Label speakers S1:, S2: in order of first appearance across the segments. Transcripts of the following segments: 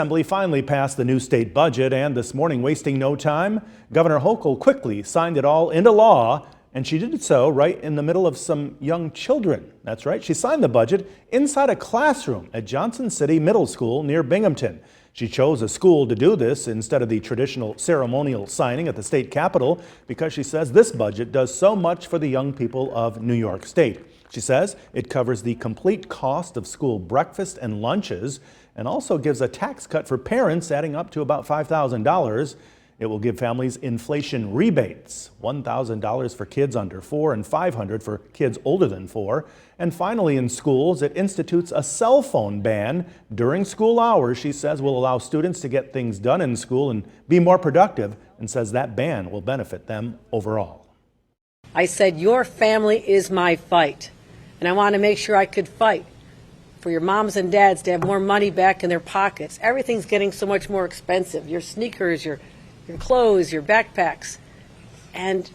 S1: Assembly finally passed the new state budget, and this morning, wasting no time, Governor Hochul quickly signed it all into law, and she did so right in the middle of some young children. That's right, she signed the budget inside a classroom at Johnson City Middle School near Binghamton. She chose a school to do this instead of the traditional ceremonial signing at the state capitol because she says this budget does so much for the young people of New York State. She says it covers the complete cost of school breakfast and lunches and also gives a tax cut for parents adding up to about $5,000. It will give families inflation rebates, $1,000 for kids under 4 and $500 for kids older than 4. And finally, in schools, it institutes a cell phone ban during school hours. She says will allow students to get things done in school and be more productive, and says that ban will benefit them overall.
S2: I said, your family is my fight, and I want to make sure I could fight for your moms and dads to have more money back in their pockets. Everything's getting so much more expensive. Your sneakers, your clothes, your backpacks. And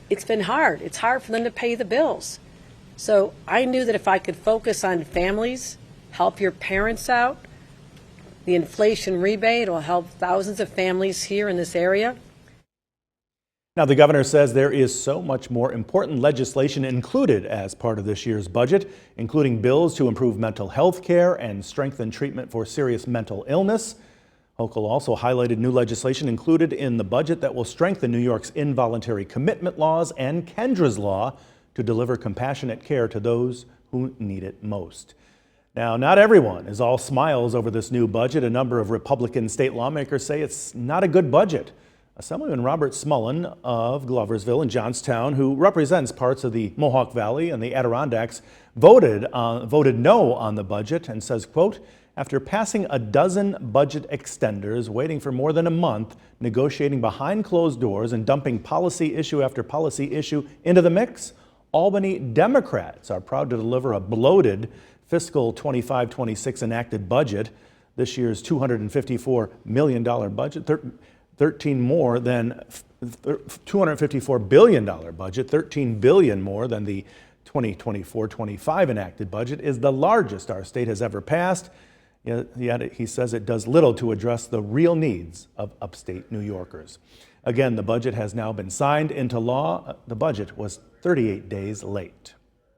S2: it's been hard. It's hard for them to pay the bills. So I knew that if I could focus on families, help your parents out, the inflation rebate will help thousands of families here in this area.
S1: Now, the governor says there is so much more important legislation included as part of this year's budget, including bills to improve mental health care and strengthen treatment for serious mental illness. Hochul also highlighted new legislation included in the budget that will strengthen New York's involuntary commitment laws and Kendra's law to deliver compassionate care to those who need it most. Now, not everyone is all smiles over this new budget. A number of Republican state lawmakers say it's not a good budget. Assemblyman Robert Smullen of Gloversville and Johnstown, who represents parts of the Mohawk Valley and the Adirondacks, voted no on the budget and says, quote, after passing a dozen budget extenders, waiting for more than a month, negotiating behind closed doors and dumping policy issue after policy issue into the mix, Albany Democrats are proud to deliver a bloated fiscal 25-26 enacted budget. This year's $254 million budget, $254 billion budget, $13 billion more than the 2024-25 enacted budget, is the largest our state has ever passed. Yet he says it does little to address the real needs of upstate New Yorkers. Again, the budget has now been signed into law. The budget was 38 days late.